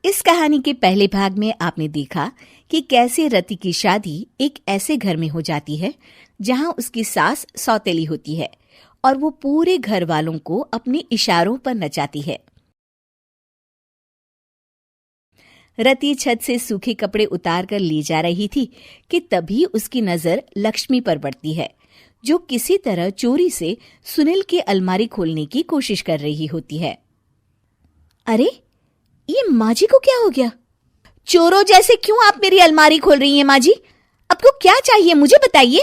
इस कहानी के पहले भाग में आपने देखा कि कैसे रति की शादी एक ऐसे घर में हो जाती है जहां उसकी सास सौतेली होती है और वो पूरे घर वालों को अपने इशारों पर नचाती है। रति छत से सूखे कपड़े उतार कर ले जा रही थी कि तभी उसकी नजर लक्ष्मी पर पड़ती है, जो किसी तरह चोरी से सुनील के अलमारी खोलने की कोशिश कर रही होती है। अरे, ये माँ जी को क्या हो गया? चोरों जैसे क्यों आप मेरी अलमारी खोल रही हैं माँ जी? आपको क्या चाहिए मुझे बताइए।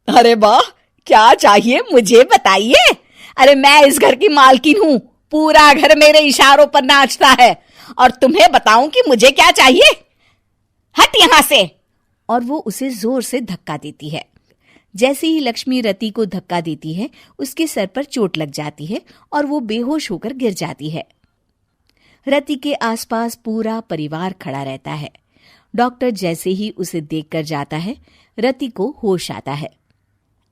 अरे वाह, क्या चाहिए मुझे बताइए। अरे मैं इस घर की मालकिन हूँ, पूरा घर मेरे इशारों पर नाचता है और तुम्हें बताऊं कि मुझे क्या चाहिए? हट यहाँ से। और वो उसे जोर से धक्का देती है। जैसे ही लक्ष्मी रति को धक्का देती है, उसके सर पर चोट लग जाती है और वो बेहोश होकर गिर जाती है। रति के आसपास पूरा परिवार खड़ा रहता है। डॉक्टर जैसे ही उसे देखकर जाता है, रति को होश आता है।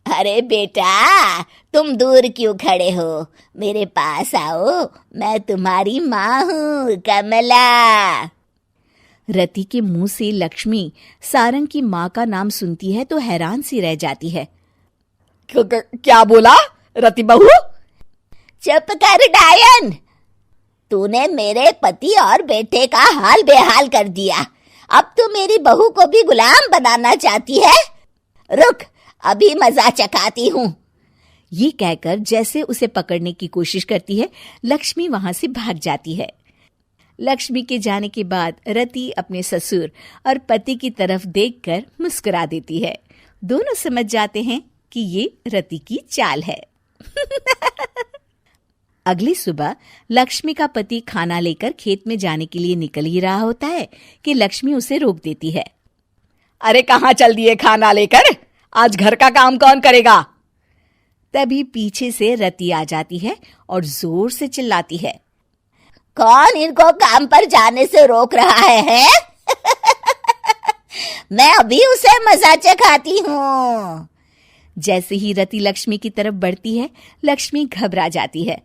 अरे बेटा, तुम दूर क्यों खड़े हो? मेरे पास आओ, मैं तुम्हारी माँ हूँ, कमला। रति के मुंह से लक्ष्मी सारंग की माँ का नाम सुनती है तो हैरान सी रह जाती है। क्या बोला रति बहू? चुप कर डायन, तूने मेरे पति और बेटे का हाल बेहाल कर दिया। अब तू मेरी बहू को भी गुलाम बनाना चाहती है? रुक, अभी मजा चखाती हूँ। ये कहकर जैसे उसे पकड़ने की कोशिश करती है, लक्ष्मी वहां से भाग जाती है। लक्ष्मी के जाने के बाद रति अपने ससुर और पति की तरफ देखकर मुस्कुरा देती है। दोनों समझ जाते हैं कि ये रति की चाल है। अगली सुबह लक्ष्मी का पति खाना लेकर खेत में जाने के लिए निकल ही रहा होता है कि लक्ष्मी उसे रोक देती है। अरे कहाँ चल दिए खाना लेकर? आज घर का काम कौन करेगा? तभी पीछे से रति आ जाती है और जोर से चिल्लाती है। कौन इनको काम पर जाने से रोक रहा है? मैं अभी उसे मजा चखाती हूँ। जैसे ही रति लक्ष्मी की तरफ बढ़ती है, लक्ष्मी घबरा जाती है।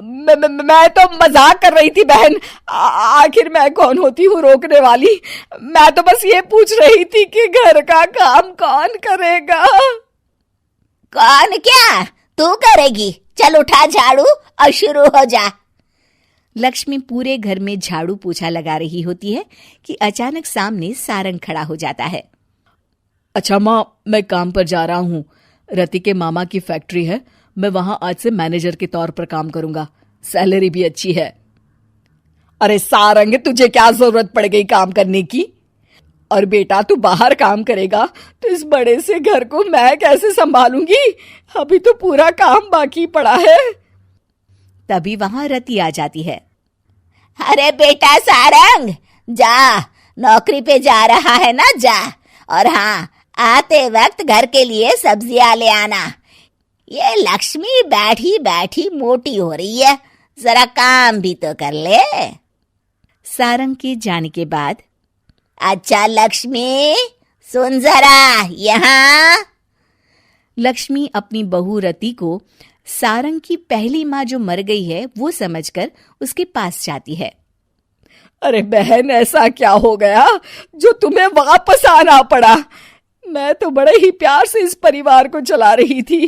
मैं तो मजाक कर रही थी बहन। आखिर मैं कौन होती हूँ रोकने वाली? मैं तो बस ये पूछ रही थी कि घर का काम कौन करेगा? कौन क्या? तू करेगी। चल उठा झाड़ू और शुरू हो जा। लक्ष्मी पूरे घर में झाड़ू पोछा लगा रही होती है कि अचानक सामने सारंग खड़ा हो जाता है। अच्छा माँ, मैं काम पर जा रहा हूँ। रति के मामा की फैक्ट्री है, मैं वहां आज से मैनेजर के तौर पर काम करूंगा। सैलरी भी अच्छी है। अरे सारंग, तुझे क्या जरूरत पड़ गई काम करने की? और बेटा, तू बाहर काम करेगा तो इस बड़े से घर को मैं कैसे संभालूंगी? अभी तो पूरा काम बाकी पड़ा है। तभी वहां रति आ जाती है। अरे बेटा सारंग, जा, नौकरी पे जा रहा है ना, जा। और हाँ, आते वक्त घर के लिए सब्जियां ले आना। ये लक्ष्मी बैठी बैठी मोटी हो रही है, जरा काम भी तो कर ले। सारंग के जाने के बाद, अच्छा लक्ष्मी, सुन जरा यहाँ। लक्ष्मी अपनी बहू रति को सारंग की पहली माँ जो मर गई है वो समझकर उसके पास जाती है। अरे बहन, ऐसा क्या हो गया जो तुम्हें वापस आना पड़ा? मैं तो बड़े ही प्यार से इस परिवार को चला रही थी।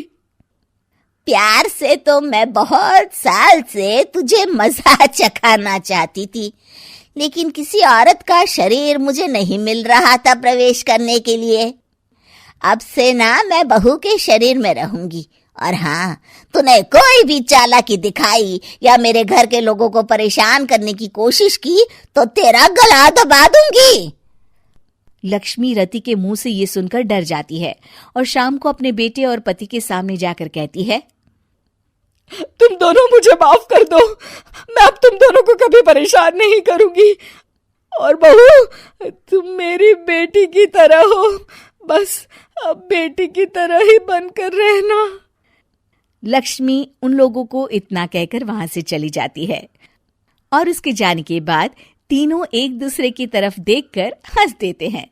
प्यार से तो मैं बहुत साल से तुझे मजा चखाना चाहती थी, लेकिन किसी औरत का शरीर मुझे नहीं मिल रहा था प्रवेश करने के लिए। अब से ना मैं बहू के शरीर में रहूंगी। और हाँ, तूने कोई भी चालाकी दिखाई या मेरे घर के लोगों को परेशान करने की कोशिश की तो तेरा गला दबा दूंगी। लक्ष्मी रति के मुंह से ये सुनकर डर जाती है और शाम को अपने बेटे और पति के सामने जाकर कहती है, तुम दोनों मुझे माफ कर दो। मैं अब तुम दोनों को कभी परेशान नहीं करूंगी। और बहू, तुम मेरी बेटी की तरह हो, बस अब बेटी की तरह ही बनकर रहना। लक्ष्मी उन लोगों को इतना कहकर वहां से चली जाती है और उसके जाने के बाद तीनों एक दूसरे की तरफ देखकर हंस देते हैं।